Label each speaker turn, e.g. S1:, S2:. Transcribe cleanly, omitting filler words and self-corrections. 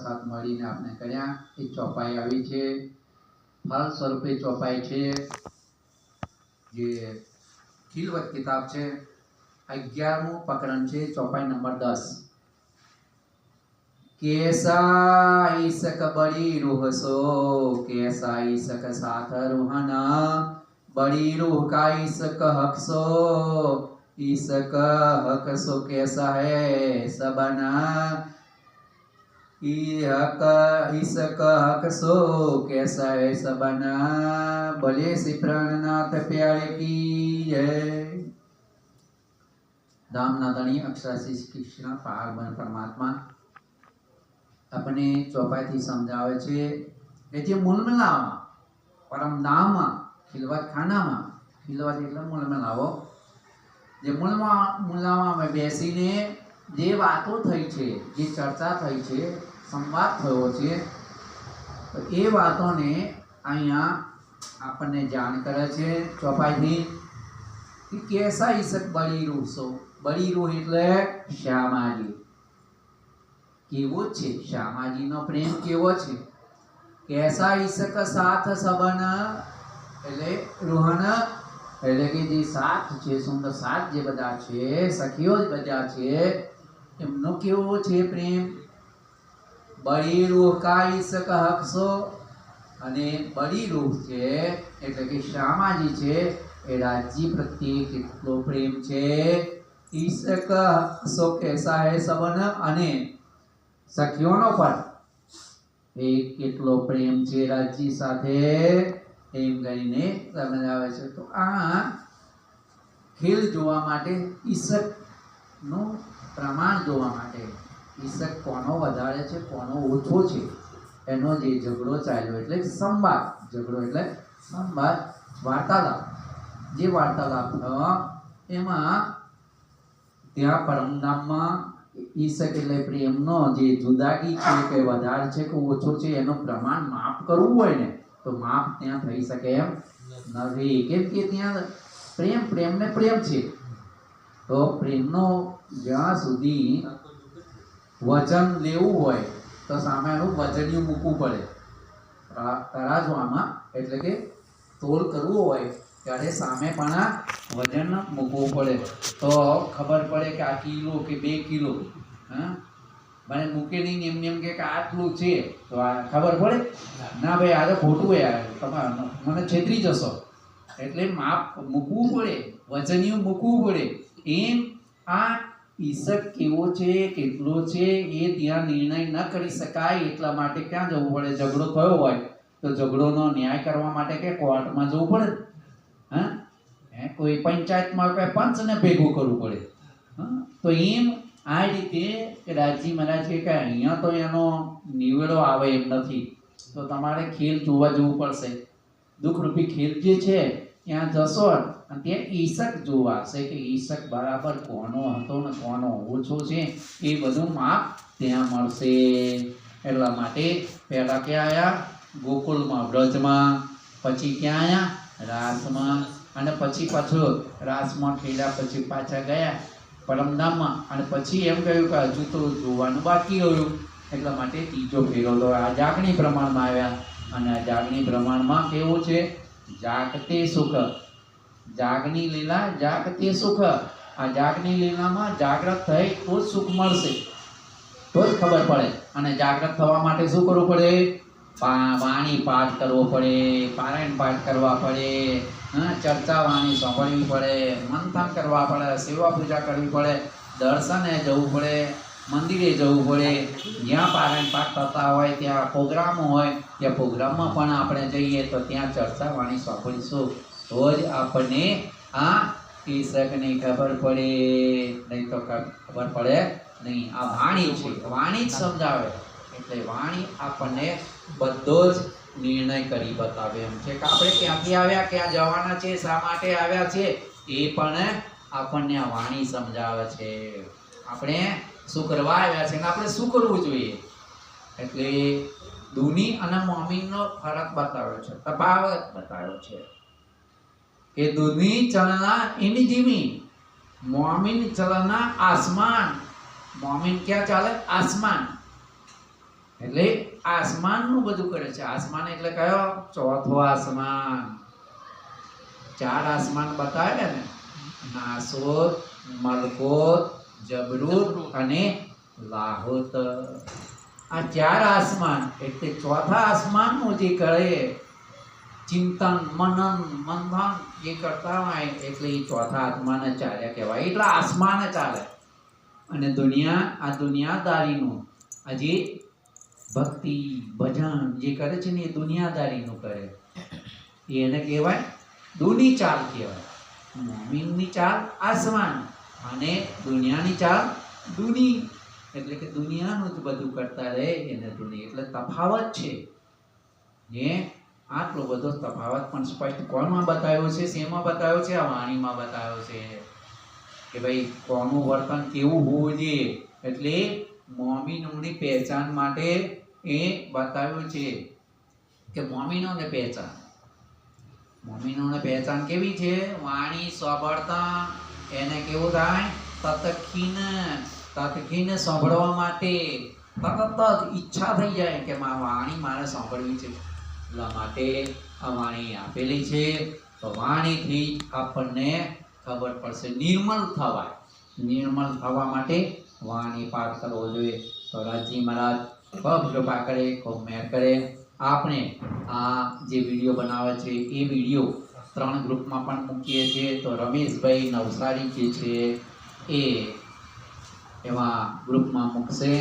S1: साथ મળીને આપણે કર્યા એ ચોપાઈ આવી છે ફળ સ્વરૂપે ચોપાઈ છે જે ખીલવત કિતાબ છે 11મું પ્રકરણ છે ચોપાઈ નંબર 10 कैसा ईसक बड़ी रूह सो कैसा ईसक साथ रूहना बड़ी रूह का ईसक हक सो ईसक हक सो कैसा है सबना ईसक हक सो कैसा है सबना बोले श्री प्राणनाथ प्यारे की जय। दामनादनी अक्षराशी कृष्ण पार्वण परमात्मा अपने ચોપાઈથી સમજાવે છે કે જે મૂલમલામાં પરમધામમાં ખિલવત ખાનામાં ખિલવત એટલે મૂલમલાવો જે મૂલમલામાં બેસીને જે વાતો થઈ છે જે ચર્ચા થઈ છે સંવાદ થયો છે તો એ વાતોને અહીંયા આપણને જાણ કરે છે ચોપાઈથી કે કેસા ઈસક બળી રૂહ સો બળી રૂહ એટલે શ્યામાજી केवो छे श्यामाजी नो प्रेम केवो छे कैसा ईसक साथ सबन એટલે રોહન એટલે કે જે સાથ છે સુંદર સાથ જે બધા છે સખીઓ જ બધા છે એમનો કેવો છે પ્રેમ બળી રૂહ કા ઈસક હકસો અને બળી રૂહ છે એટલે કે શ્યામાજી છે એ રાજજી પ્રત્યે કેટલો પ્રેમ છે ઈસક હકસો कैसा है सबन અને સખીઓનો પણ એ કેટલો પ્રેમ છે રાજજી સાથે એમ કરીને સમજાવે છે તો આ ખેલ જોવા માટે ઈસકનું પ્રમાણ જોવા માટે ઈસક કોનો વધારે છે કોનો ઓછો છે એનો જે ઝઘડો ચાલ્યો એટલે સંવાદ ઝઘડો એટલે સંવાદ વાર્તાલાપ જે વાર્તાલાપ એમાં ત્યાં પરમધામમાં ईसक એટલે પ્રેમનો જે જુદાગી છે કે વધારે છે કે ઓછો છે એનો પ્રમાણ માપ કરવું હોય ને તો માપ ત્યાં થઈ શકે એમ નથી કેમ કે ત્યાં પ્રેમ પ્રેમને પ્રેમ છે તો પ્રેમનો જ્યાં સુધી વજન લેવું હોય તો સામેનું વજનિયું મૂકવું પડે તરાજવામાં એટલે કે તોલ કરવું હોય ત્યારે સામે પણ વજન મૂકવું પડે તો ખબર પડે કે આ કિલો કે 2 કિલો હા મને મૂકે નહીં એમ એમ કે આટલું છે તો આ ખબર પડે ના ભાઈ આ તો ખોટું યાર તમે મને છેતરી જશો એટલે માપ મૂકવું પડે વજનિયું મૂકવું પડે એમ આ ઈસક કેવો છે કેટલો છે એ ત્યાં નિર્ણય ન કરી શકાય એટલા માટે ક્યાં જવું પડે ઝઘડો થયો હોય તો ઝઘડોનો ન્યાય કરવા માટે કે કોર્ટમાં જવું પડે હા કોઈ પંચાયતમાં કોઈ પંચને ભેગું કરવું પડે તો એમ આ રીતે રાજજી મહારાજ કે અહીંયા તો એનો નિવેડો આવે એમ નથી તો તમારે ખેલ જોવા જવું પડશે દુઃખરૂપી ખેલ જે છે ત્યાં જશો અને ત્યાં ઈસક જોવાશે કે ઈસક બરાબર કોનો હતો ને કોનો ઓછો છે એ બધું માપ ત્યાં મળશે એટલા માટે પહેલા ક્યાં આવ્યા ગોકુળમાં વ્રજમાં પછી ક્યાં આવ્યા રાસમાં અને પછી પાછો રાસમાં ખેલ્યા પછી પાછા ગયા પરમધામમાં અને પછી એમ કહ્યું કે હજુ તો જોવાનું બાકી રહ્યું એટલા માટે ત્રીજો ફેરો તો આ જાગણી પ્રમાણમાં આવ્યા અને આ જાગણી પ્રમાણમાં કેવું છે જાગતે સુખ જાગની લીલા જાગતે સુખ આ જાગની લીલામાં જાગૃત થઈ તો જ સુખ મળશે તો જ ખબર પડે અને જાગૃત થવા માટે શું કરવું પડે વાણી પાઠ કરવો પડે પારાયણ પાઠ કરવા પડે ચર્ચા વાણી સાંભળવી પડે મંથન કરવા પડે સેવા પૂજા કરવી પડે દર્શને જવું પડે મંદિરે જવું પડે જ્યાં પારાયણ પાઠ થતા હોય ત્યાં પ્રોગ્રામો હોય ત્યાં પ્રોગ્રામમાં પણ આપણે જઈએ તો ત્યાં ચર્ચા વાણી સાંભળીશું તો જ આપણને આ ઈસકની ખબર પડે નહીં તો ખબર પડે નહીં આ વાણી છે વાણી જ સમજાવે એટલે વાણી આપણને બધો જ નિર્ણય કરી બતાવે એમ છે કે આપણે ક્યાંથી આવ્યા ક્યાં જવાના છે શા માટે આવ્યા છે એ પણ આપણને આ વાણી સમજાવે છે આપણે શું કરવા આવ્યા છે અને આપણે શું કરવું જોઈએ એટલે દુની અને મોમીનનો ફરક બતાવ્યો છે તફાવત બતાવ્યો છે કે દુની ચલના એની ધીમી मोमिन चलना आसमान, मोमिन क्या चले आसमान, એટલે આસમાનનું બધું કરે છે. આસમાન એટલે કયો? ચોથો આસમાન. 4 આસમાન બતાવ્યા ને, નાસોત, મલકોત, જબરૂત અને લાહોત. આ 4 આસમાન એટલે ચોથા આસમાનનું જે કરે ચિંતન, મનન, મંથન જે કરતા હોય એટલે એ ચોથા આસમાન ચાલ્યા કહેવાય. એટલે આસમાન ચાલે. અને દુનિયા, આ દુનિયાદારીનું હજી ભક્તિ ભજન જે કરે છે ને એ દુનિયાદારીનું કરે, એને કહેવાય દુની ચાલ કહેવાય. મોમીનની ચાલ આસમાન અને દુનિયાની ચાલ દુની, એટલે કે દુનિયાનું જ બધું કરતા રહે એને દુની. એટલે તફાવત છે. ને આટલો બધો તફાવત પણ સ્પષ્ટ કોણમાં બતાવ્યો છે? શેમાં બતાવ્યો છે? આ વાણીમાં બતાવ્યો છે કે ભાઈ કોનું વર્તન કેવું હોવું જોઈએ. એટલે મોમીનોની પહેચાન માટે એ બતાવ્યું છે કે મોમીનોને પહેચાન. મોમીનોને પહેચાન કેવી છે? વાણી સાંભળતા એને કેવું થાય? તત્ખીન સાંભળવા માટે તરત જ ઈચ્છા થઈ જાય કે વાણી મારે સાંભળવી છે. એટલા માટે આ વાણી આપેલી છે. તો વાણીથી આપણને ખબર પડશે. નિર્મળ થવાય. નિર્મળ થવા માટે વાણી પાઠ કરવો જોઈએ. તો રાજજી મહારાજ ખૂબ કૃપા કરે, ખૂબ મહેર કરે. આપણે આ જે વિડીયો બનાવે છે એ વિડીયો 3 ગ્રુપમાં પણ મૂકીએ છીએ. તો રમેશભાઈ નવસારી જે છે એ એવા ગ્રુપમાં મૂકશે.